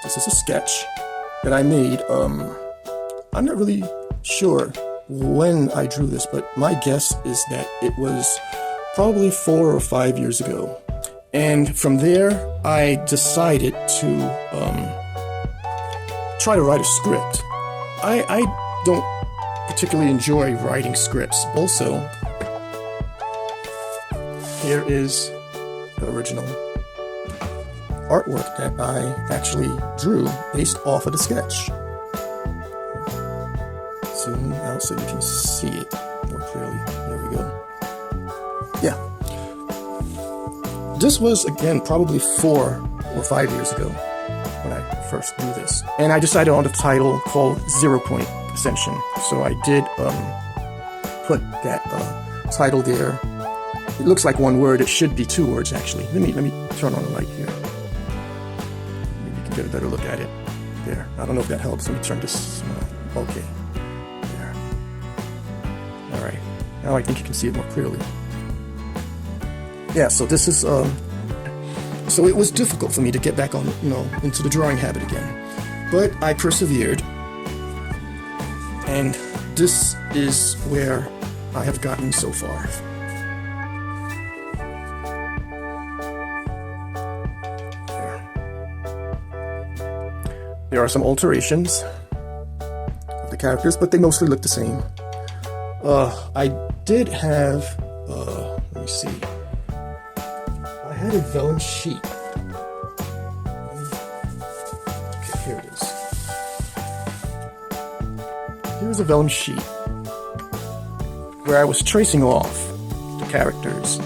This is a sketch that I made. I'm not really sure when I drew this, but my guess is that it was probably 4 or 5 years ago. And from there, I decided to try to write a script. I don't particularly enjoy writing scripts. Also, here is the original artwork that I actually drew based off of the sketch. Zoom out so you can see it more clearly. There we go. Yeah. This was, again, probably 4 or 5 years ago when I first drew this. And I decided on the title called 0 Point Ascension. So I did put that title there. It looks like one word. It should be 2 words, actually. Let me turn on the light here. Maybe you can get a better look at it. There. I don't know if that helps. Let me turn this. Okay. There. All right. Now I think you can see it more clearly. Yeah. So this is. So it was difficult for me to get back on, into the drawing habit again, but I persevered, and this is where I have gotten so far. There are some alterations of the characters, but they mostly look the same. I did have, let me see, I had a vellum sheet. Okay, here it is. Here's a vellum sheet where I was tracing off the characters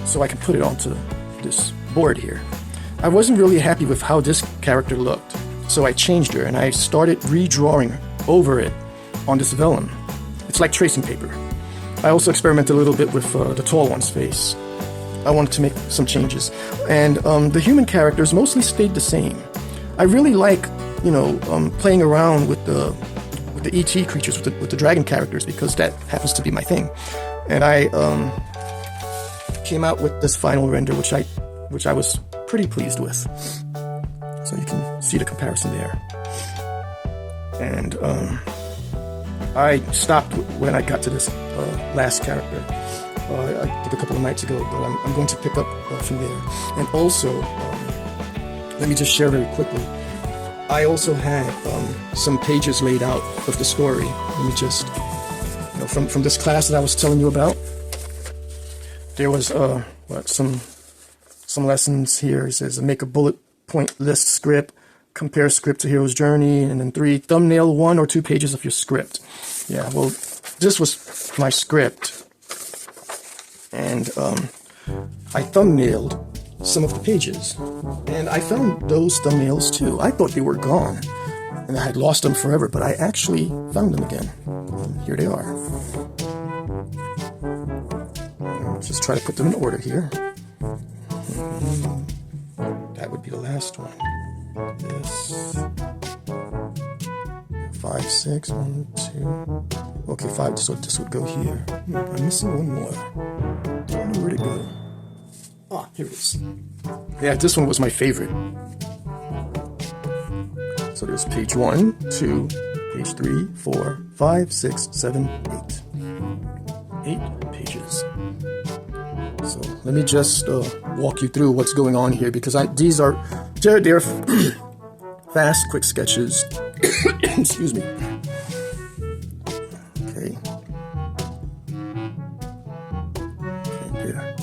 so I can put it onto this board here. I wasn't really happy with how this character looked, so I changed her and I started redrawing over it on this vellum. It's like tracing paper. I also experimented a little bit with the tall one's face. I wanted to make some changes, and the human characters mostly stayed the same. I really like, playing around with the ET creatures, with the dragon characters, because that happens to be my thing. And I came out with this final render, which I was pretty pleased with. So you can see the comparison there. And I stopped when I got to this last character. I think a couple of nights ago, but I'm going to pick up from there. And also, let me just share very quickly. I also had some pages laid out of the story. Let me just, from this class that I was telling you about, there was some lessons here. It says make a bullet point list script, compare script to hero's journey, and then 3, thumbnail 1 or 2 pages of your script. Yeah, well, this was my script. And I thumbnailed some of the pages, and I found those thumbnails too. I thought they were gone, and I had lost them forever, but I actually found them again. And here they are. Let's just try to put them in order here. That would be the last one. This 5, 6, 1, 2. Okay, 5. So this would go here. I'm missing one more. I don't know where to go. Ah, here it is. Yeah, this one was my favorite. So there's page 1, 2, page 3, 4, 5, 6, 7, 8. 8 pages. So let me just walk you through what's going on here, because they're fast, quick sketches. Excuse me. Okay. There.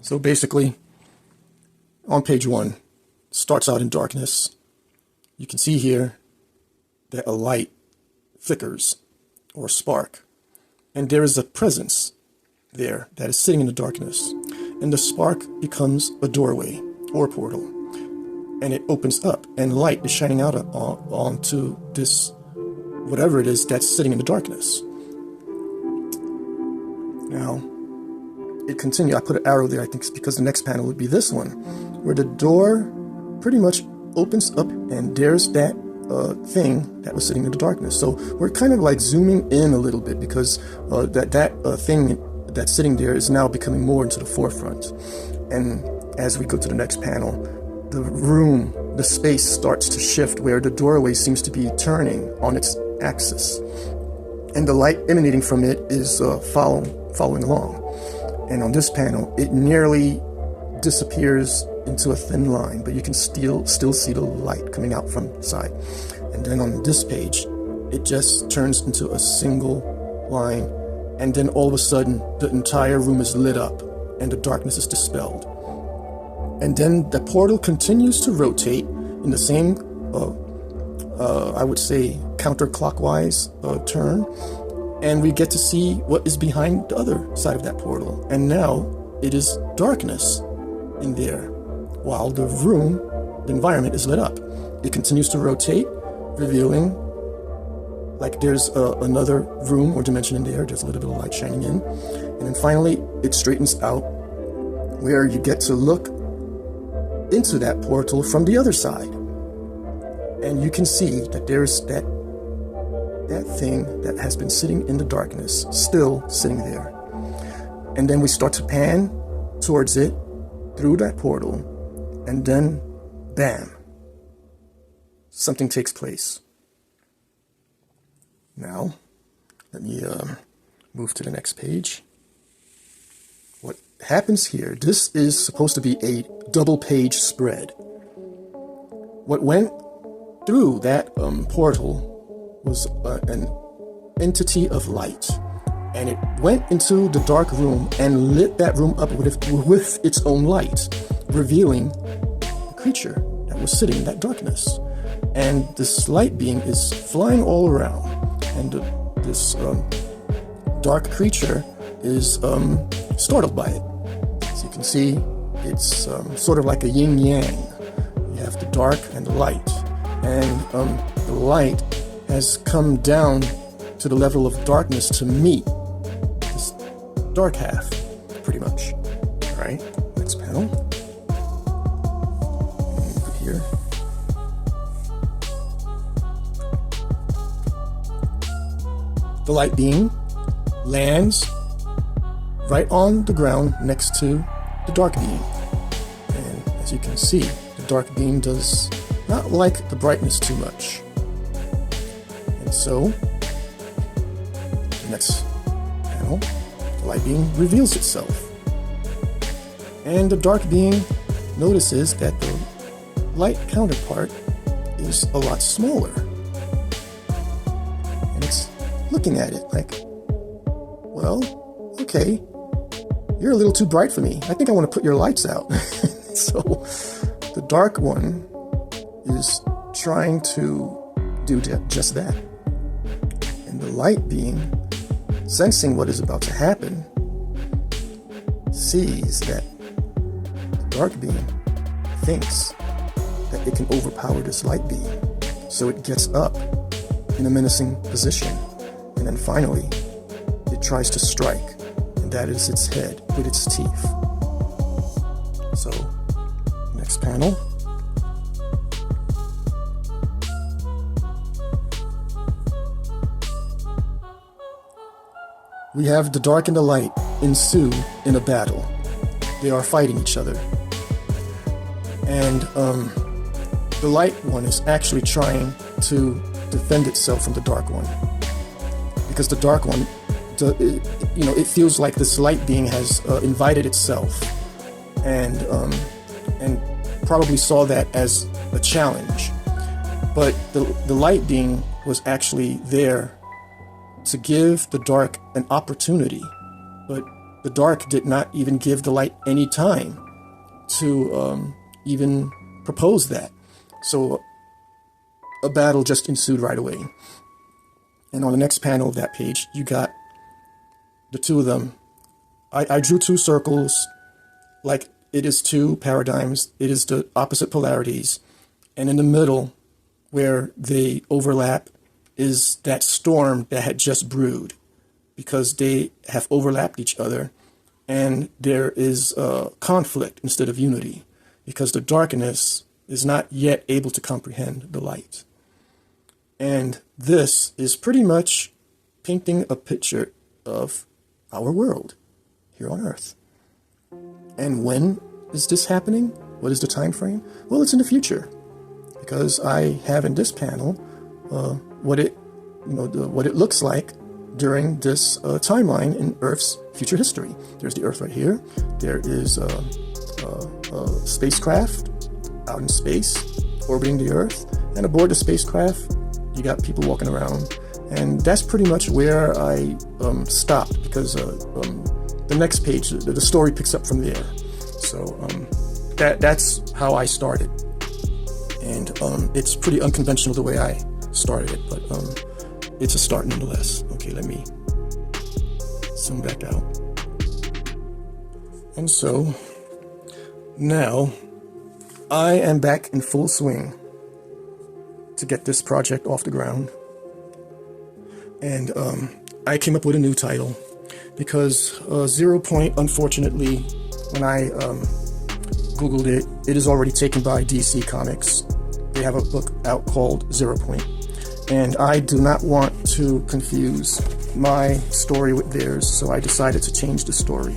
So basically, on page 1, starts out in darkness. You can see here that a light flickers or spark, and there is a presence there that is sitting in the darkness, and the spark becomes a doorway or portal, and it opens up, and light is shining out onto this whatever it is that's sitting in the darkness. Now it continues. I put an arrow there, I think it's because the next panel would be this one, where the door pretty much opens up, and there's that thing that was sitting in the darkness. So we're kind of like zooming in a little bit, because that thing that's sitting there is now becoming more into the forefront. And as we go to the next panel, the space starts to shift where the doorway seems to be turning on its axis. And the light emanating from it is following along. And on this panel, it nearly disappears into a thin line, but you can still see the light coming out from the side. And then on this page, it just turns into a single line, and then all of a sudden, the entire room is lit up, and the darkness is dispelled. And then the portal continues to rotate in the same, I would say, counterclockwise turn, and we get to see what is behind the other side of that portal. And now it is darkness in there, while the room, the environment is lit up. It continues to rotate, revealing like there's another room or dimension in there. There's a little bit of light shining in. And then finally, it straightens out where you get to look into that portal from the other side. And you can see that there's that thing that has been sitting in the darkness, still sitting there. And then we start to pan towards it through that portal, and then, bam, something takes place. Now, let me move to the next page. What happens here, this is supposed to be a double page spread. What went through that portal was an entity of light, and it went into the dark room and lit that room up with its own light, revealing the creature that was sitting in that darkness. And this light being is flying all around, and this dark creature is startled by it. As you can see, it's sort of like a yin-yang. You have the dark and the light, and the light has come down to the level of darkness to meet this dark half, pretty much. All right, next panel. Move here. The light beam lands right on the ground next to the dark beam. And as you can see, the dark beam does not like the brightness too much. And so, the next panel, the light beam reveals itself. And the dark beam notices that the light counterpart is a lot smaller. And it's looking at it like, well, okay, you're a little too bright for me. I think I want to put your lights out. So the dark one is trying to do just that. And the light being, sensing what is about to happen, sees that the dark beam thinks that it can overpower this light beam. So it gets up in a menacing position. And then finally, it tries to strike, and that is its head with its teeth. So, next panel. We have the dark and the light ensue in a battle. They are fighting each other. And the light one is actually trying to defend itself from the dark one. Because the dark one, it feels like this light being has invited itself, and probably saw that as a challenge. But the light being was actually there to give the dark an opportunity, but the dark did not even give the light any time to even propose that. So a battle just ensued right away. And on the next panel of that page, you got the two of them. I drew two circles, like it is two paradigms. It is the opposite polarities. And in the middle, where they overlap, is that storm that had just brewed, because they have overlapped each other. And there is conflict instead of unity, because the darkness is not yet able to comprehend the light. And this is pretty much painting a picture of our world here on Earth. And when is this happening? What is the time frame? Well, it's in the future, because I have in this panel what it looks like during this timeline in Earth's future history. There's the Earth right here. There is a spacecraft out in space orbiting the Earth, and aboard the spacecraft you got people walking around. And that's pretty much where I stopped, because the next page, the story picks up from there. So that's how I started, and it's pretty unconventional the way I started it, but it's a start nonetheless. Okay, let me zoom back out. And so now I am back in full swing to get this project off the ground. And I came up with a new title, because 0 Point, unfortunately, when I Googled it, it is already taken by DC Comics. They have a book out called 0 Point. And I do not want to confuse my story with theirs, so I decided to change the story.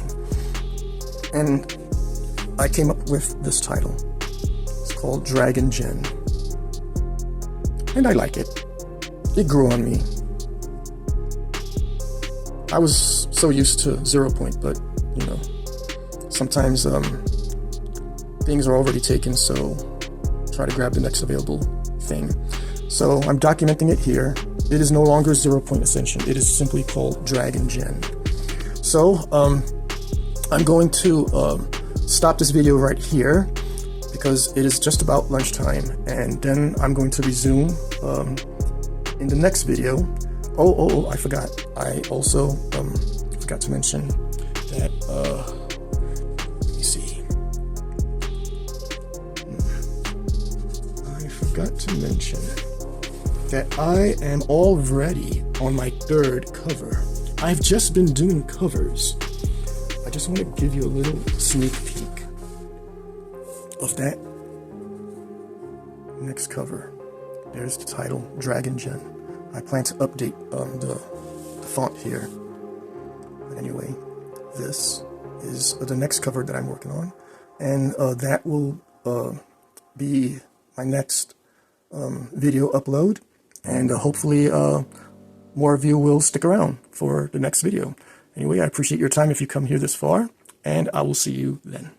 And I came up with this title. It's called Dragon Gen. And I like it. It grew on me. I was so used to 0 Point, but, you know, sometimes things are already taken, so try to grab the next available thing. So I'm documenting it here. It is no longer 0 Point Ascension. It is simply called Dragon Gen. So I'm going to stop this video right here, because it is just about lunchtime, and then I'm going to resume in the next video. Oh, I forgot. I also forgot to mention that, let me see. I forgot to mention that I am already on my 3rd cover. I've just been doing covers. I just want to give you a little sneak peek of that next cover. There's the title, Dragon Gen. I plan to update the font here. But anyway, this is the next cover that I'm working on, and that will be my next video upload, and hopefully more of you will stick around for the next video. Anyway, I appreciate your time if you come here this far, and I will see you then.